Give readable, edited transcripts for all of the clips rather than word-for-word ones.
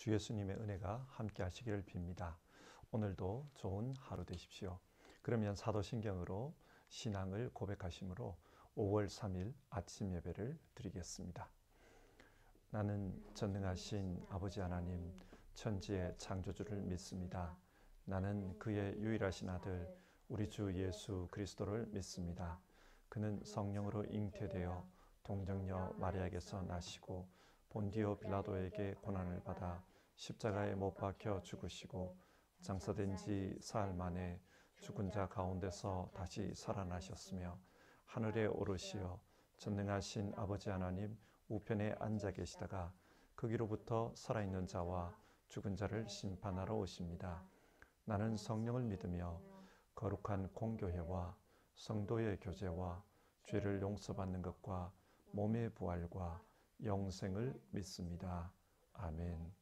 주 예수님의 은혜가 함께 하시기를 빕니다. 오늘도 좋은 하루 되십시오. 그러면 사도신경으로 신앙을 고백하심으로 5월 3일 아침 예배를 드리겠습니다. 나는 전능하신 아버지 하나님, 천지의 창조주를 믿습니다. 나는 그의 유일하신 아들, 우리 주 예수 그리스도를 믿습니다. 그는 성령으로 잉태되어 동정녀 마리아에게서 나시고 본디오 빌라도에게 고난을 받아 십자가에 못 박혀 죽으시고 장사된 지 사흘 만에 죽은 자 가운데서 다시 살아나셨으며 하늘에 오르시어 전능하신 아버지 하나님 우편에 앉아 계시다가 거기로부터 살아있는 자와 죽은 자를 심판하러 오십니다. 나는 성령을 믿으며 거룩한 공교회와 성도의 교제와 죄를 용서받는 것과 몸의 부활과 영생을 믿습니다. 아멘.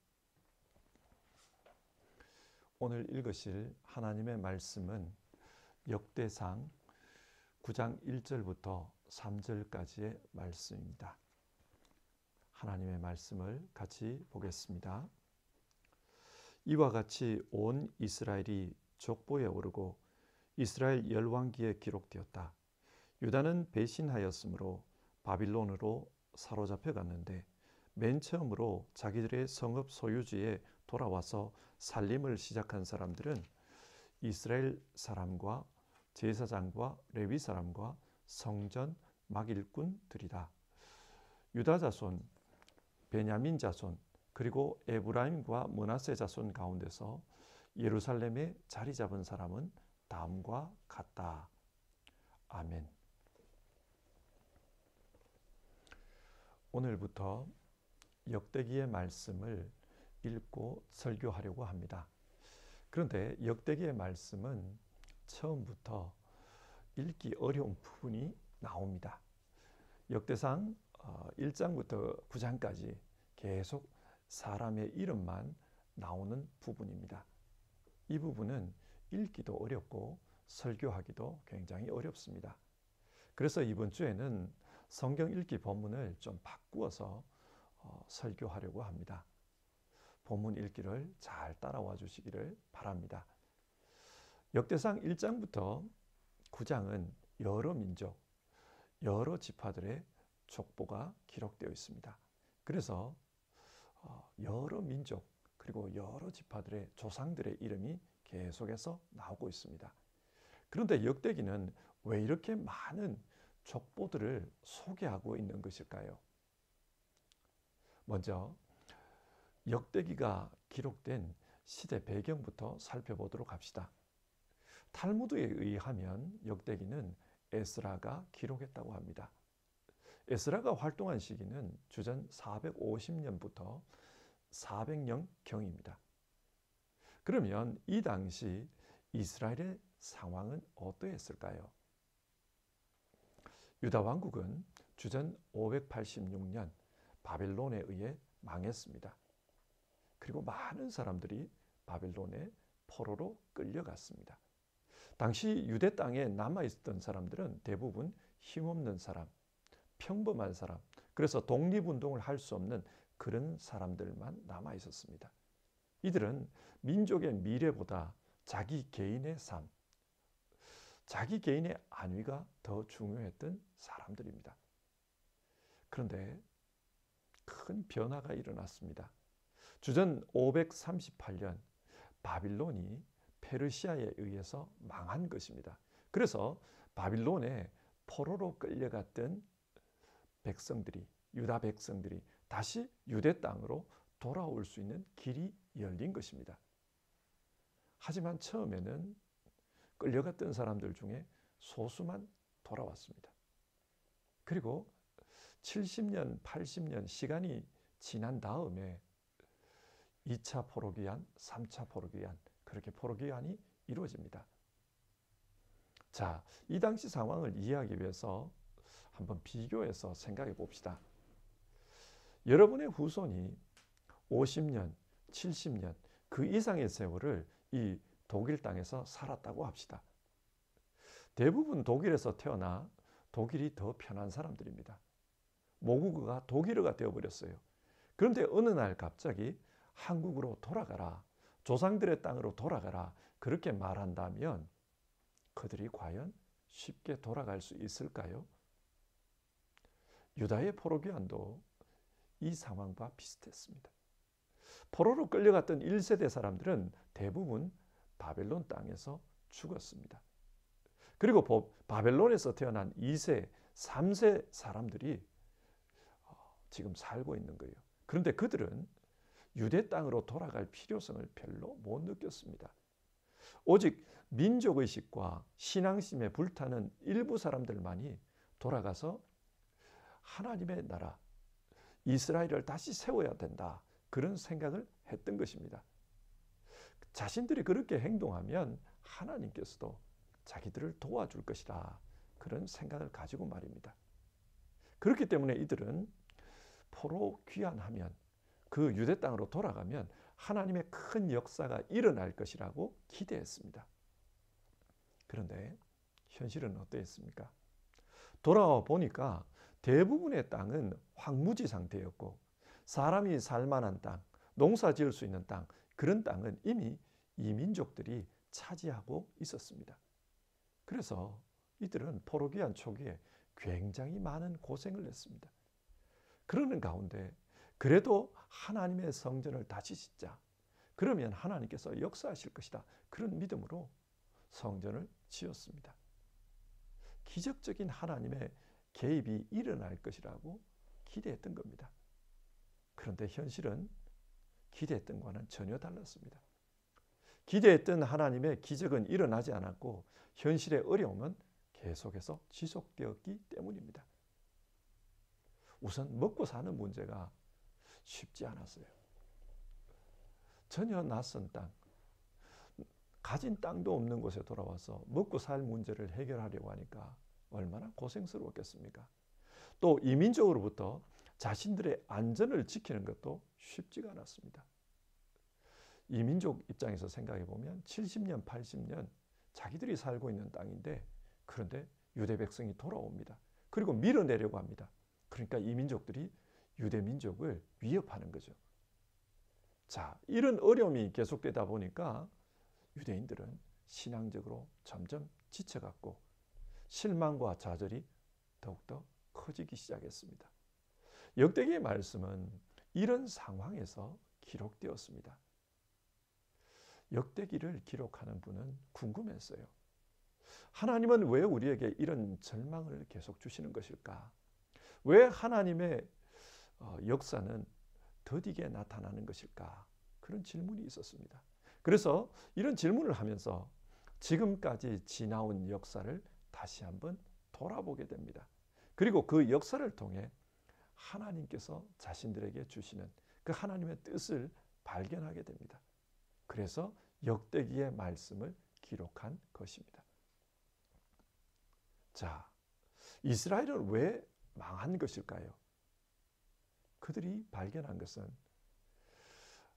오늘 읽으실 하나님의 말씀은 역대상 9장 1절부터 3절까지의 말씀입니다. 하나님의 말씀을 같이 보겠습니다. 이와 같이 온 이스라엘이 족보에 오르고 이스라엘 열왕기에 기록되었다. 유다는 배신하였으므로 바빌론으로 사로잡혀 갔는데 맨 처음으로 자기들의 성읍 소유지에 돌아와서 살림을 시작한 사람들은 이스라엘 사람과 제사장과 레위 사람과 성전 막일꾼들이다. 유다 자손, 베냐민 자손, 그리고 에브라임과 므낫세 자손 가운데서 예루살렘에 자리 잡은 사람은 다음과 같다. 아멘. 오늘부터 역대기의 말씀을 읽고 설교하려고 합니다. 그런데 역대기의 말씀은 처음부터 읽기 어려운 부분이 나옵니다. 역대상 1장부터 9장까지 계속 사람의 이름만 나오는 부분입니다. 이 부분은 읽기도 어렵고 설교하기도 굉장히 어렵습니다. 그래서 이번 주에는 성경 읽기 본문을 좀 바꾸어서 설교하려고 합니다. 본문 읽기를 잘 따라와 주시기를 바랍니다. 역대상 1장부터 9장은 여러 민족, 여러 지파들의 족보가 기록되어 있습니다. 그래서 여러 민족 그리고 여러 지파들의 조상들의 이름이 계속해서 나오고 있습니다. 그런데 역대기는 왜 이렇게 많은 족보들을 소개하고 있는 것일까요? 먼저 역대기가 기록된 시대 배경부터 살펴보도록 합시다. 탈무드에 의하면 역대기는 에스라가 기록했다고 합니다. 에스라가 활동한 시기는 주전 450년부터 400년경입니다. 그러면 이 당시 이스라엘의 상황은 어떠했을까요? 유다 왕국은 주전 586년 바벨론에 의해 망했습니다. 그리고 많은 사람들이 바벨론의 포로로 끌려갔습니다. 당시 유대 땅에 남아있었던 사람들은 대부분 힘없는 사람, 평범한 사람, 그래서 독립운동을 할 수 없는 그런 사람들만 남아있었습니다. 이들은 민족의 미래보다 자기 개인의 삶, 자기 개인의 안위가 더 중요했던 사람들입니다. 그런데 큰 변화가 일어났습니다. 주전 538년 바빌론이 페르시아에 의해서 망한 것입니다. 그래서 바빌론에 포로로 끌려갔던 백성들이, 유다 백성들이 다시 유대 땅으로 돌아올 수 있는 길이 열린 것입니다. 하지만 처음에는 끌려갔던 사람들 중에 소수만 돌아왔습니다. 그리고 70년, 80년 시간이 지난 다음에 2차 포로기한, 3차 포로기한, 그렇게 포로기한이 이루어집니다. 자, 이 당시 상황을 이해하기 위해서 한번 비교해서 생각해 봅시다. 여러분의 후손이 50년, 70년 그 이상의 세월을 이 독일 땅에서 살았다고 합시다. 대부분 독일에서 태어나 독일이 더 편한 사람들입니다. 모국어가 독일어가 되어버렸어요. 그런데 어느 날 갑자기 한국으로 돌아가라, 조상들의 땅으로 돌아가라 그렇게 말한다면 그들이 과연 쉽게 돌아갈 수 있을까요? 유다의 포로귀환도 이 상황과 비슷했습니다. 포로로 끌려갔던 1세대 사람들은 대부분 바벨론 땅에서 죽었습니다. 그리고 바벨론에서 태어난 2세, 3세 사람들이 지금 살고 있는 거예요. 그런데 그들은 유대 땅으로 돌아갈 필요성을 별로 못 느꼈습니다. 오직 민족의식과 신앙심에 불타는 일부 사람들만이 돌아가서 하나님의 나라, 이스라엘을 다시 세워야 된다. 그런 생각을 했던 것입니다. 자신들이 그렇게 행동하면 하나님께서도 자기들을 도와줄 것이다. 그런 생각을 가지고 말입니다. 그렇기 때문에 이들은 포로 귀환하면 그 유대 땅으로 돌아가면 하나님의 큰 역사가 일어날 것이라고 기대했습니다. 그런데 현실은 어떠했습니까? 돌아와 보니까 대부분의 땅은 황무지 상태였고 사람이 살만한 땅, 농사 지을 수 있는 땅, 그런 땅은 이미 이민족들이 차지하고 있었습니다. 그래서 이들은 포로기한 초기에 굉장히 많은 고생을 했습니다. 그러는 가운데 그래도 하나님의 성전을 다시 짓자. 그러면 하나님께서 역사하실 것이다. 그런 믿음으로 성전을 지었습니다. 기적적인 하나님의 개입이 일어날 것이라고 기대했던 겁니다. 그런데 현실은 기대했던 것과는 전혀 달랐습니다. 기대했던 하나님의 기적은 일어나지 않았고 현실의 어려움은 계속해서 지속되었기 때문입니다. 우선 먹고 사는 문제가 쉽지 않았어요. 전혀 낯선 땅, 가진 땅도 없는 곳에 돌아와서 먹고 살 문제를 해결하려고 하니까 얼마나 고생스러웠겠습니까? 또 이민족으로부터 자신들의 안전을 지키는 것도 쉽지가 않았습니다. 이민족 입장에서 생각해 보면 70년, 80년 자기들이 살고 있는 땅인데 그런데 유대 백성이 돌아옵니다. 그리고 밀어내려고 합니다. 그러니까 이민족들이 유대 민족을 위협하는 거죠. 자, 이런 어려움이 계속되다 보니까 유대인들은 신앙적으로 점점 지쳐갔고 실망과 좌절이 더욱더 커지기 시작했습니다. 역대기의 말씀은 이런 상황에서 기록되었습니다. 역대기를 기록하는 분은 궁금했어요. 하나님은 왜 우리에게 이런 절망을 계속 주시는 것일까? 왜 하나님의 역사는 더디게 나타나는 것일까? 그런 질문이 있었습니다. 그래서 이런 질문을 하면서 지금까지 지나온 역사를 다시 한번 돌아보게 됩니다. 그리고 그 역사를 통해 하나님께서 자신들에게 주시는 그 하나님의 뜻을 발견하게 됩니다. 그래서 역대기의 말씀을 기록한 것입니다. 자, 이스라엘은 왜 망한 것일까요? 그들이 발견한 것은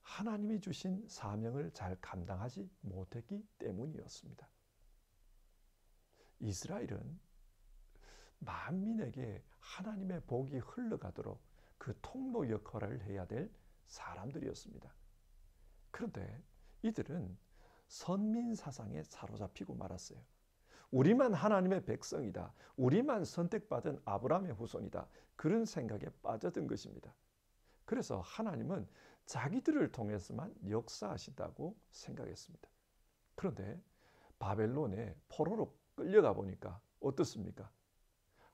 하나님이 주신 사명을 잘 감당하지 못했기 때문이었습니다. 이스라엘은 만민에게 하나님의 복이 흘러가도록 그 통로 역할을 해야 될 사람들이었습니다. 그런데 이들은 선민 사상에 사로잡히고 말았어요. 우리만 하나님의 백성이다. 우리만 선택받은 아브라함의 후손이다. 그런 생각에 빠져든 것입니다. 그래서 하나님은 자기들을 통해서만 역사하신다고 생각했습니다. 그런데 바벨론에 포로로 끌려가 보니까 어떻습니까?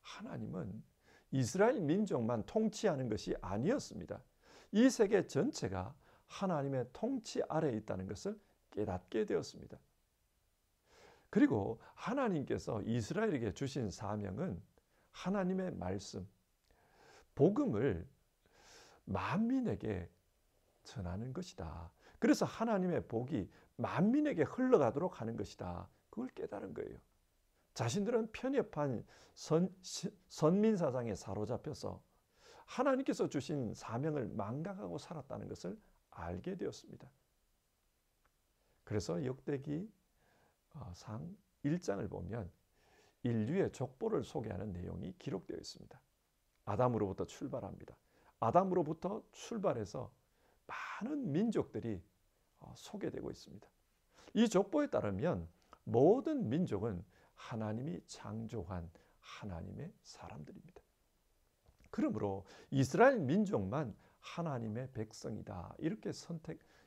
하나님은 이스라엘 민족만 통치하는 것이 아니었습니다. 이 세계 전체가 하나님의 통치 아래에 있다는 것을 깨닫게 되었습니다. 그리고 하나님께서 이스라엘에게 주신 사명은 하나님의 말씀, 복음을 만민에게 전하는 것이다. 그래서 하나님의 복이 만민에게 흘러가도록 하는 것이다. 그걸 깨달은 거예요. 자신들은 편협한 선민 사상에 사로잡혀서 하나님께서 주신 사명을 망각하고 살았다는 것을 알게 되었습니다. 그래서 역대기 상 1장을 보면 인류의 족보를 소개하는 내용이 기록되어 있습니다. 아담으로부터 출발합니다. 아담으로부터 출발해서 많은 민족들이 소개되고 있습니다. 이 족보에 따르면 모든 민족은 하나님이 창조한 하나님의 사람들입니다. 그러므로 이스라엘 민족만 하나님의 백성이다.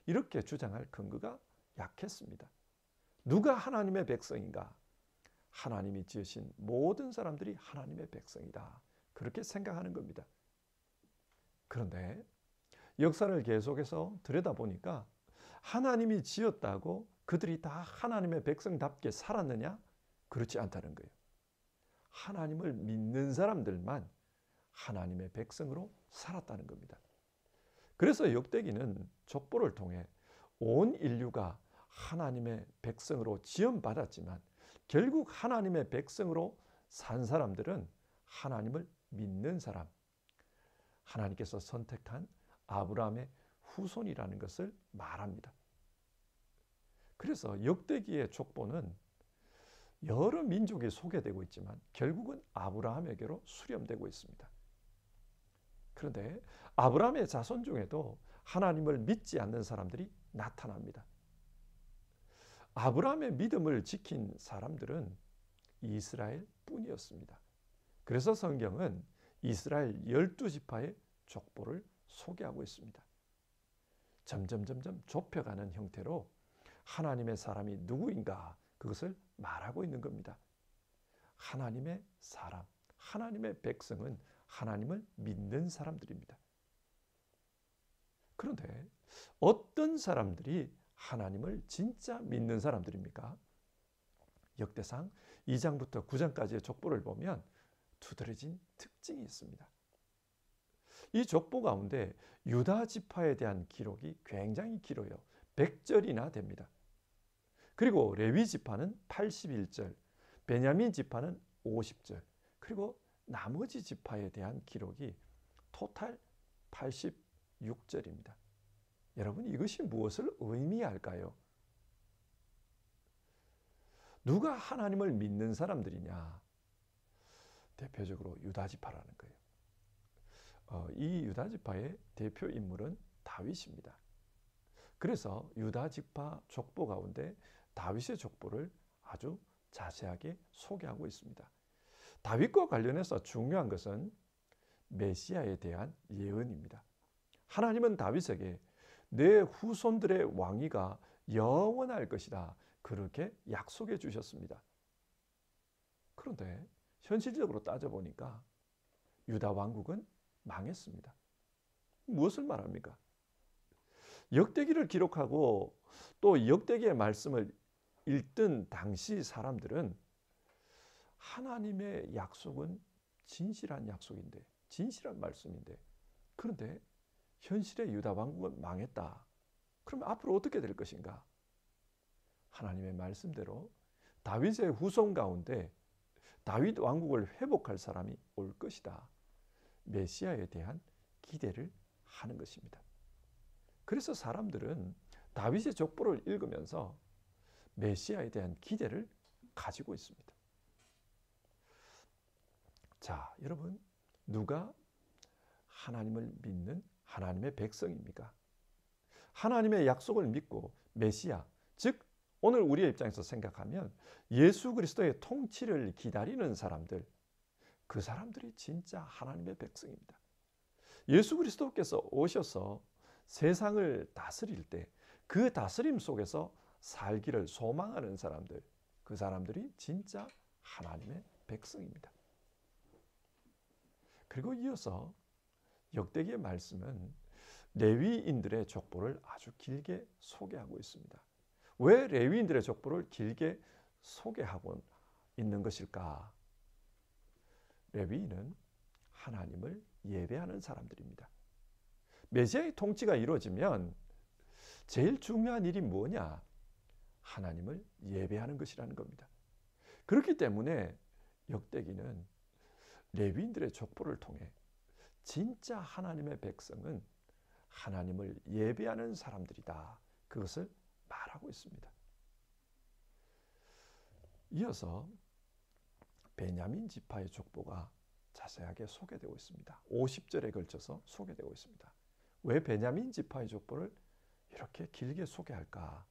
이렇게 주장할 근거가 약했습니다. 누가 하나님의 백성인가? 하나님이 지으신 모든 사람들이 하나님의 백성이다. 그렇게 생각하는 겁니다. 그런데 역사를 계속해서 들여다보니까 하나님이 지었다고 그들이 다 하나님의 백성답게 살았느냐? 그렇지 않다는 거예요. 하나님을 믿는 사람들만 하나님의 백성으로 살았다는 겁니다. 그래서 역대기는 족보를 통해 온 인류가 하나님의 백성으로 지음받았지만 결국 하나님의 백성으로 산 사람들은 하나님을 믿는 사람, 하나님께서 선택한 아브라함의 후손이라는 것을 말합니다. 그래서 역대기의 족보는 여러 민족이 소개되고 있지만 결국은 아브라함에게로 수렴되고 있습니다. 그런데 아브라함의 자손 중에도 하나님을 믿지 않는 사람들이 나타납니다. 아브라함의 믿음을 지킨 사람들은 이스라엘 뿐이었습니다. 그래서 성경은 이스라엘 12지파의 족보를 소개하고 있습니다. 점점 좁혀가는 형태로 하나님의 사람이 누구인가 그것을 말하고 있는 겁니다. 하나님의 사람, 하나님의 백성은 하나님을 믿는 사람들입니다. 그런데 어떤 사람들이 하나님을 진짜 믿는 사람들입니까? 역대상 2장부터 9장까지의 족보를 보면 두드러진 특징이 있습니다. 이 족보 가운데 유다 지파에 대한 기록이 굉장히 길어요. 100절이나 됩니다. 그리고 레위 지파는 81절, 베냐민 지파는 50절, 그리고 나머지 지파에 대한 기록이 토탈 86절입니다. 여러분, 이것이 무엇을 의미할까요? 누가 하나님을 믿는 사람들이냐? 대표적으로 유다 지파라는 거예요. 이 유다 지파의 대표 인물은 다윗입니다. 그래서 유다 지파 족보 가운데 다윗의 족보를 아주 자세하게 소개하고 있습니다. 다윗과 관련해서 중요한 것은 메시아에 대한 예언입니다. 하나님은 다윗에게 내 후손들의 왕위가 영원할 것이다. 그렇게 약속해 주셨습니다. 그런데 현실적으로 따져보니까 유다 왕국은 망했습니다. 무엇을 말합니까? 역대기를 기록하고 또 역대기의 말씀을 읽던 당시 사람들은 하나님의 약속은 진실한 약속인데, 진실한 말씀인데, 그런데 현실의 유다 왕국은 망했다. 그러면 앞으로 어떻게 될 것인가? 하나님의 말씀대로 다윗의 후손 가운데 다윗 왕국을 회복할 사람이 올 것이다. 메시아에 대한 기대를 하는 것입니다. 그래서 사람들은 다윗의 족보를 읽으면서 메시아에 대한 기대를 가지고 있습니다. 자, 여러분, 누가 하나님을 믿는 하나님의 백성입니까? 하나님의 약속을 믿고 메시아, 즉 오늘 우리의 입장에서 생각하면 예수 그리스도의 통치를 기다리는 사람들, 그 사람들이 진짜 하나님의 백성입니다. 예수 그리스도께서 오셔서 세상을 다스릴 때 그 다스림 속에서 살기를 소망하는 사람들, 그 사람들이 진짜 하나님의 백성입니다. 그리고 이어서 역대기의 말씀은 레위인들의 족보를 아주 길게 소개하고 있습니다. 왜 레위인들의 족보를 길게 소개하고 있는 것일까? 레위인은 하나님을 예배하는 사람들입니다. 메시아의 통치가 이루어지면 제일 중요한 일이 뭐냐? 하나님을 예배하는 것이라는 겁니다. 그렇기 때문에 역대기는 레위인들의 족보를 통해 진짜 하나님의 백성은 하나님을 예배하는 사람들이다. 그것을 말하고 있습니다. 이어서 베냐민 지파의 족보가 자세하게 소개되고 있습니다. 50절에 걸쳐서 소개되고 있습니다. 왜 베냐민 지파의 족보를 이렇게 길게 소개할까?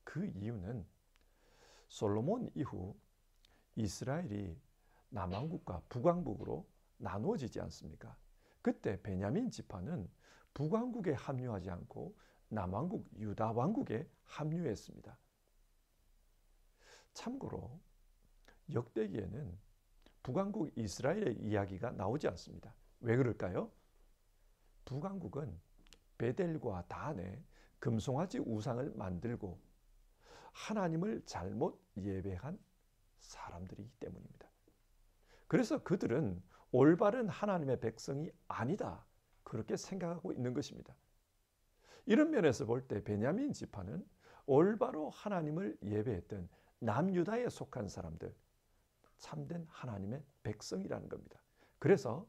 그 이유는 솔로몬 이후 이스라엘이 남왕국과 북왕국으로 나누어지지 않습니까? 그때 베냐민 지파는 북왕국에 합류하지 않고 남왕국 유다 왕국에 합류했습니다. 참고로 역대기에는 북왕국 이스라엘의 이야기가 나오지 않습니다. 왜 그럴까요? 북왕국은 베델과 단에 금송아지 우상을 만들고 하나님을 잘못 예배한 사람들이기 때문입니다. 그래서 그들은 올바른 하나님의 백성이 아니다, 그렇게 생각하고 있는 것입니다. 이런 면에서 볼 때 베냐민 지파는 올바로 하나님을 예배했던 남유다에 속한 사람들, 참된 하나님의 백성이라는 겁니다. 그래서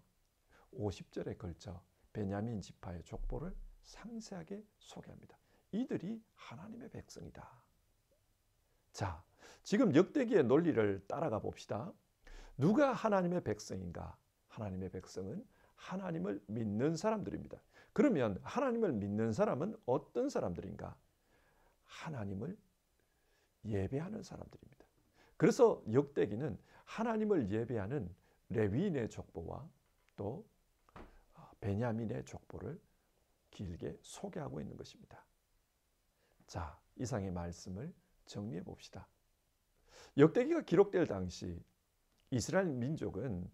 50절에 걸쳐 베냐민 지파의 족보를 상세하게 소개합니다. 이들이 하나님의 백성이다. 자, 지금 역대기의 논리를 따라가 봅시다. 누가 하나님의 백성인가? 하나님의 백성은 하나님을 믿는 사람들입니다. 그러면 하나님을 믿는 사람은 어떤 사람들인가? 하나님을 예배하는 사람들입니다. 그래서 역대기는 하나님을 예배하는 레위인의 족보와 또 베냐민의 족보를 길게 소개하고 있는 것입니다. 자, 이상의 말씀을 정리해 봅시다. 역대기가 기록될 당시 이스라엘 민족은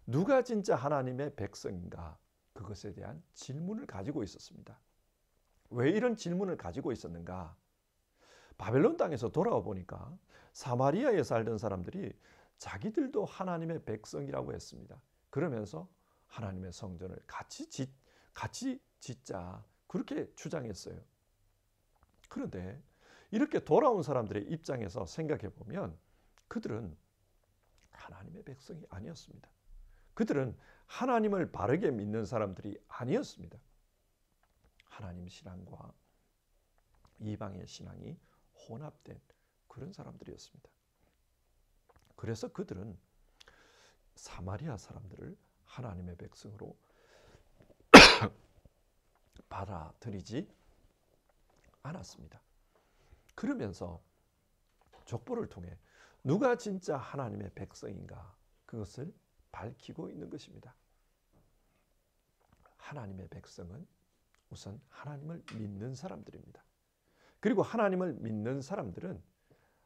누가 진짜 하나님의 백성인가? 그것에 대한 질문을 가지고 있었습니다. 왜 이런 질문을 가지고 있었는가? 바벨론 땅에서 돌아와 보니까 사마리아에 살던 사람들이 자기들도 하나님의 백성이라고 했습니다. 그러면서 하나님의 성전을 같이 짓자, 그렇게 주장했어요. 그런데 이렇게 돌아온 사람들의 입장에서 생각해 보면 그들은 하나님의 백성이 아니었습니다. 그들은 하나님을 바르게 믿는 사람들이 아니었습니다. 하나님 신앙과 이방의 신앙이 혼합된 그런 사람들이었습니다. 그래서 그들은 사마리아 사람들을 하나님의 백성으로 받아들이지 않았습니다. 그러면서 족보를 통해 누가 진짜 하나님의 백성인가? 그것을 밝히고 있는 것입니다. 하나님의 백성은 우선 하나님을 믿는 사람들입니다. 그리고 하나님을 믿는 사람들은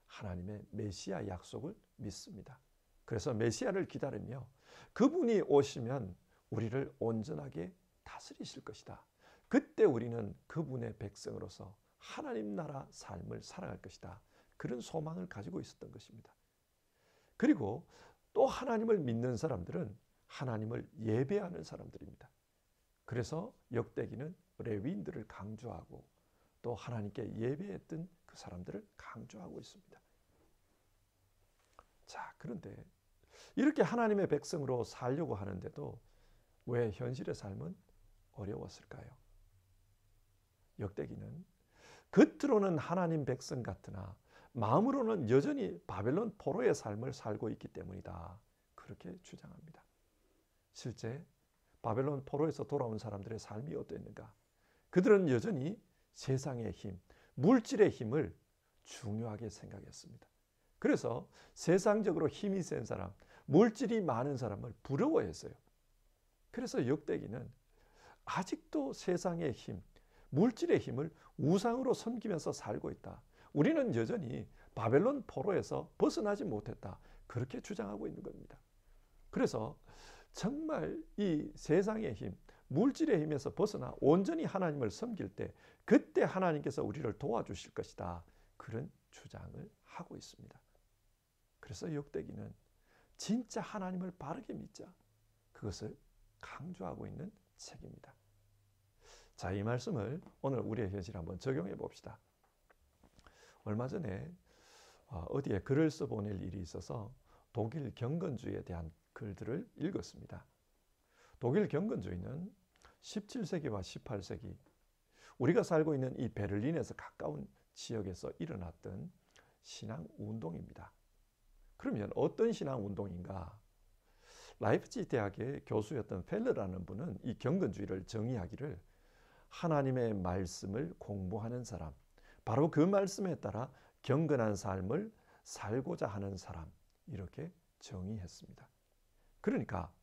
하나님의 메시아 약속을 믿습니다. 그래서 메시아를 기다리며 그분이 오시면 우리를 온전하게 다스리실 것이다. 그때 우리는 그분의 백성으로서 하나님 나라 삶을 살아갈 것이다. 그런 소망을 가지고 있었던 것입니다. 그리고 또 하나님을 믿는 사람들은 하나님을 예배하는 사람들입니다. 그래서 역대기는 레위인들을 강조하고 또 하나님께 예배했던 그 사람들을 강조하고 있습니다. 자, 그런데 이렇게 하나님의 백성으로 살려고 하는데도 왜 현실의 삶은 어려웠을까요? 역대기는 겉으로는 하나님 백성 같으나 마음으로는 여전히 바벨론 포로의 삶을 살고 있기 때문이다. 그렇게 주장합니다. 실제 바벨론 포로에서 돌아온 사람들의 삶이 어땠는가? 그들은 여전히 세상의 힘, 물질의 힘을 중요하게 생각했습니다. 그래서 세상적으로 힘이 센 사람, 물질이 많은 사람을 부러워했어요. 그래서 역대기는 아직도 세상의 힘, 물질의 힘을 우상으로 섬기면서 살고 있다. 우리는 여전히 바벨론 포로에서 벗어나지 못했다. 그렇게 주장하고 있는 겁니다. 그래서 정말 이 세상의 힘, 물질의 힘에서 벗어나 온전히 하나님을 섬길 때 그때 하나님께서 우리를 도와주실 것이다. 그런 주장을 하고 있습니다. 그래서 역대기는 진짜 하나님을 바르게 믿자. 그것을 강조하고 있는 책입니다. 자, 이 말씀을 오늘 우리의 현실에 한번 적용해 봅시다. 얼마 전에 어디에 글을 써보낼 일이 있어서 독일 경건주의에 대한 글들을 읽었습니다. 독일 경건주의는 17세기와 18세기 우리가 살고 있는 이 베를린에서 가까운 지역에서 일어났던 신앙운동입니다. 그러면 어떤 신앙운동인가? 라이프치히 대학의 교수였던 펠러라는 분은 이 경건주의를 정의하기를 하나님의 말씀을 공부하는 사람, 바로 그 말씀에 따라 경건한 삶을 살고자 하는 사람, 이렇게 정의했습니다. 그러니까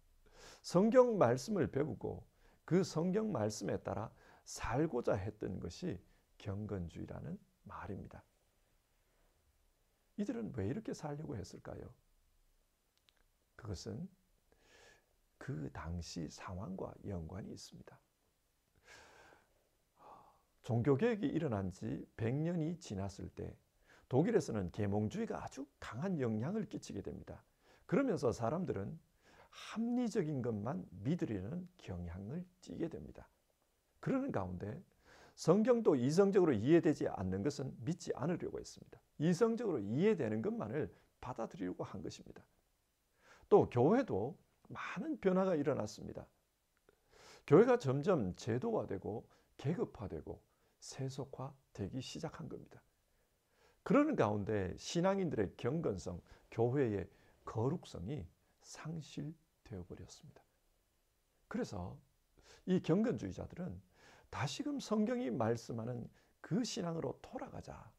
성경 말씀을 배우고 그 성경 말씀에 따라 살고자 했던 것이 경건주의라는 말입니다. 이들은 왜 이렇게 살려고 했을까요? 그것은 그 당시 상황과 연관이 있습니다. 종교개혁이 일어난 지 100년이 지났을 때 독일에서는 계몽주의가 아주 강한 영향을 끼치게 됩니다. 그러면서 사람들은 합리적인 것만 믿으려는 경향을 띠게 됩니다. 그러는 가운데 성경도 이성적으로 이해되지 않는 것은 믿지 않으려고 했습니다. 이성적으로 이해되는 것만을 받아들이려고 한 것입니다. 또 교회도 많은 변화가 일어났습니다. 교회가 점점 제도화되고 계급화되고 세속화되기 시작한 겁니다. 그러는 가운데 신앙인들의 경건성, 교회의 거룩성이 상실되어 버렸습니다. 그래서 이 경건주의자들은 다시금 성경이 말씀하는 그 신앙으로 돌아가자.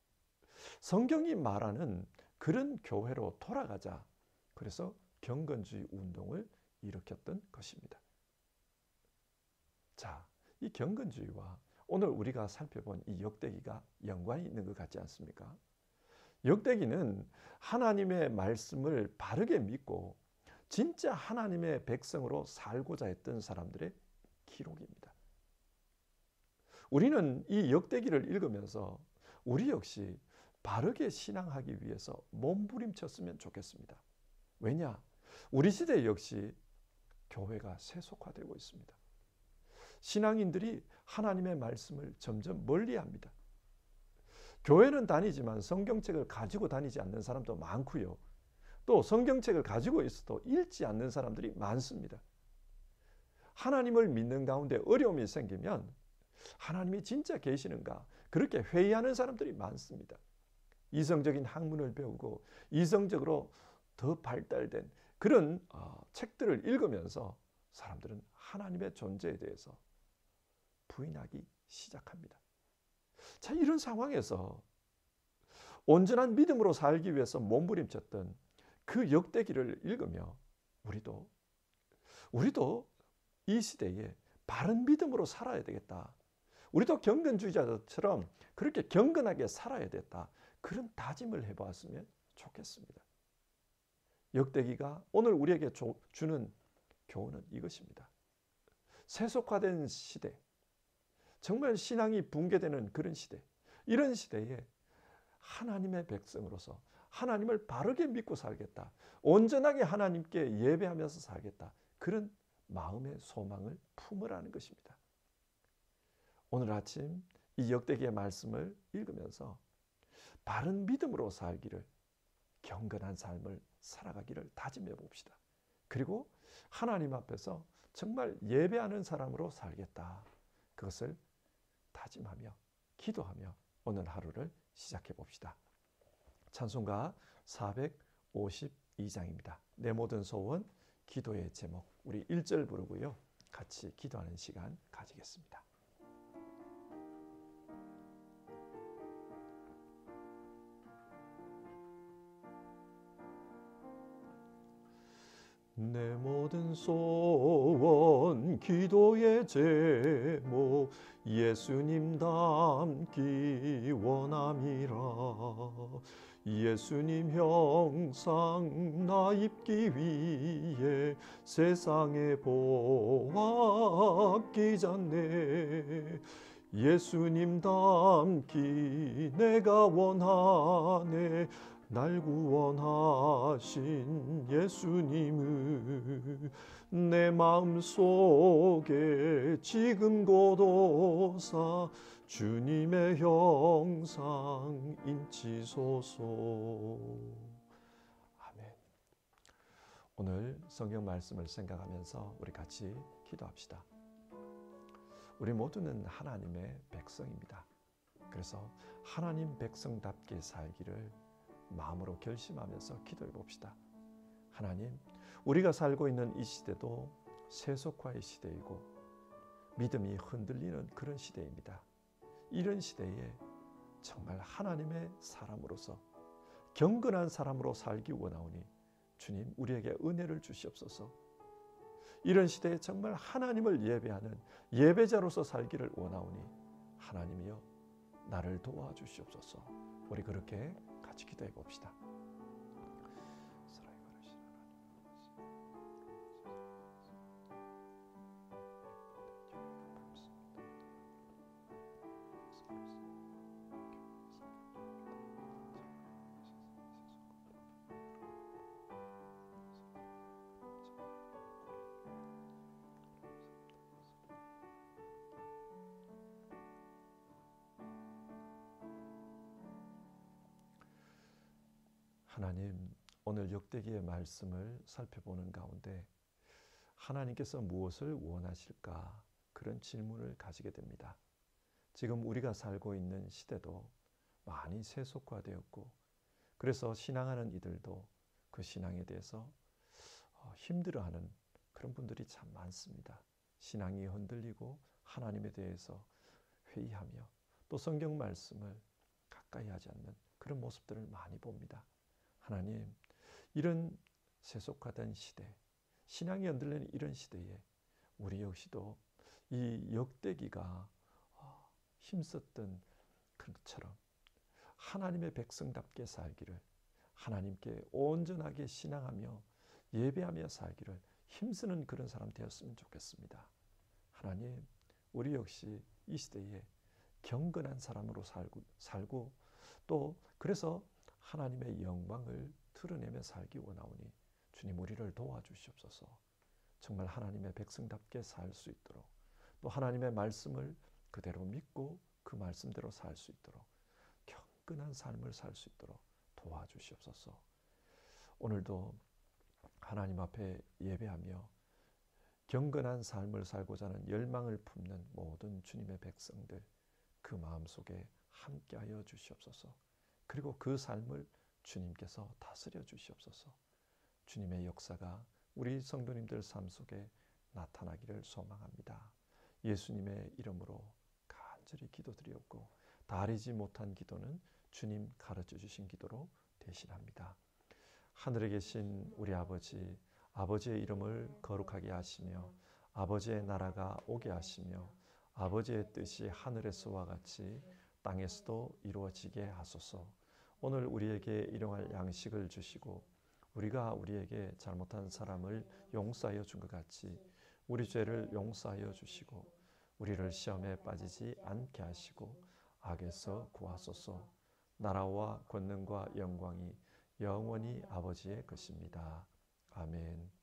성경이 말하는 그런 교회로 돌아가자. 그래서 경건주의 운동을 일으켰던 것입니다. 자, 이 경건주의와 오늘 우리가 살펴본 이 역대기가 연관이 있는 것 같지 않습니까? 역대기는 하나님의 말씀을 바르게 믿고 진짜 하나님의 백성으로 살고자 했던 사람들의 기록입니다. 우리는 이 역대기를 읽으면서 우리 역시 바르게 신앙하기 위해서 몸부림쳤으면 좋겠습니다. 왜냐? 우리 시대 역시 교회가 세속화되고 있습니다. 신앙인들이 하나님의 말씀을 점점 멀리합니다. 교회는 다니지만 성경책을 가지고 다니지 않는 사람도 많고요. 또 성경책을 가지고 있어도 읽지 않는 사람들이 많습니다. 하나님을 믿는 가운데 어려움이 생기면 하나님이 진짜 계시는가? 그렇게 회의하는 사람들이 많습니다. 이성적인 학문을 배우고 이성적으로 더 발달된 그런 책들을 읽으면서 사람들은 하나님의 존재에 대해서 부인하기 시작합니다. 자, 이런 상황에서 온전한 믿음으로 살기 위해서 몸부림쳤던 그 역대기를 읽으며 우리도 이 시대에 바른 믿음으로 살아야 되겠다. 우리도 경건주의자들처럼 그렇게 경건하게 살아야 됐다. 그런 다짐을 해보았으면 좋겠습니다. 역대기가 오늘 우리에게 주는 교훈은 이것입니다. 세속화된 시대, 정말 신앙이 붕괴되는 그런 시대, 이런 시대에 하나님의 백성으로서 하나님을 바르게 믿고 살겠다. 온전하게 하나님께 예배하면서 살겠다. 그런 마음의 소망을 품으라는 것입니다. 오늘 아침 이 역대기의 말씀을 읽으면서 바른 믿음으로 살기를, 경건한 삶을 살아가기를 다짐해 봅시다. 그리고 하나님 앞에서 정말 예배하는 사람으로 살겠다. 그것을 다짐하며 기도하며 오늘 하루를 시작해 봅시다. 찬송가 452장입니다. 내 모든 소원, 기도의 제목, 우리 1절 부르고요. 같이 기도하는 시간 가지겠습니다. 내 모든 소원, 기도의 제목, 예수님 닮기 원함이라. 예수님 형상 나 입기 위해 세상에 보았기잖네. 예수님 닮기 내가 원하네. 날 구원하신 예수님을 내 마음속에 지금 고도사 주님의 형상 인치소서. 아멘. 오늘 성경 말씀을 생각하면서 우리 같이 기도합시다. 우리 모두는 하나님의 백성입니다. 그래서 하나님 백성답게 살기를 마음으로 결심하면서 기도해 봅시다. 하나님, 우리가 살고 있는 이 시대도 세속화의 시대이고 믿음이 흔들리는 그런 시대입니다. 이런 시대에 정말 하나님의 사람으로서 경건한 사람으로 살기 원하오니 주님 우리에게 은혜를 주시옵소서. 이런 시대에 정말 하나님을 예배하는 예배자로서 살기를 원하오니 하나님이여 나를 도와주시옵소서. 우리 그렇게 같이 기도해 봅시다. 하나님, 오늘 역대기의 말씀을 살펴보는 가운데 하나님께서 무엇을 원하실까? 그런 질문을 가지게 됩니다. 지금 우리가 살고 있는 시대도 많이 세속화되었고, 그래서 신앙하는 이들도 그 신앙에 대해서 힘들어하는 그런 분들이 참 많습니다. 신앙이 흔들리고 하나님에 대해서 회의하며 또 성경 말씀을 가까이 하지 않는 그런 모습들을 많이 봅니다. 하나님, 이런 세속화된 시대, 신앙이 흔들리는 이런 시대에 우리 역시도 이 역대기가 힘썼던 것처럼 하나님의 백성답게 살기를, 하나님께 온전하게 신앙하며 예배하며 살기를 힘쓰는 그런 사람 되었으면 좋겠습니다. 하나님, 우리 역시 이 시대에 경건한 사람으로 살고 또 그래서 하나님의 영광을 드러내며 살기 원하오니 주님 우리를 도와주시옵소서. 정말 하나님의 백성답게 살 수 있도록 또 하나님의 말씀을 그대로 믿고 그 말씀대로 살 수 있도록 경건한 삶을 살 수 있도록 도와주시옵소서. 오늘도 하나님 앞에 예배하며 경건한 삶을 살고자 하는 열망을 품는 모든 주님의 백성들 그 마음속에 함께하여 주시옵소서. 그리고 그 삶을 주님께서 다스려 주시옵소서. 주님의 역사가 우리 성도님들 삶 속에 나타나기를 소망합니다. 예수님의 이름으로 간절히 기도드리옵고 다리지 못한 기도는 주님 가르쳐 주신 기도로 대신합니다. 하늘에 계신 우리 아버지, 아버지의 이름을 거룩하게 하시며 아버지의 나라가 오게 하시며 아버지의 뜻이 하늘에서와 같이 땅에서도 이루어지게 하소서. 오늘 우리에게 일용할 양식을 주시고 우리가 우리에게 잘못한 사람을 용서하여 준 것 같이 우리 죄를 용서하여 주시고 우리를 시험에 빠지지 않게 하시고 악에서 구하소서. 나라와 권능과 영광이 영원히 아버지의 것입니다. 아멘.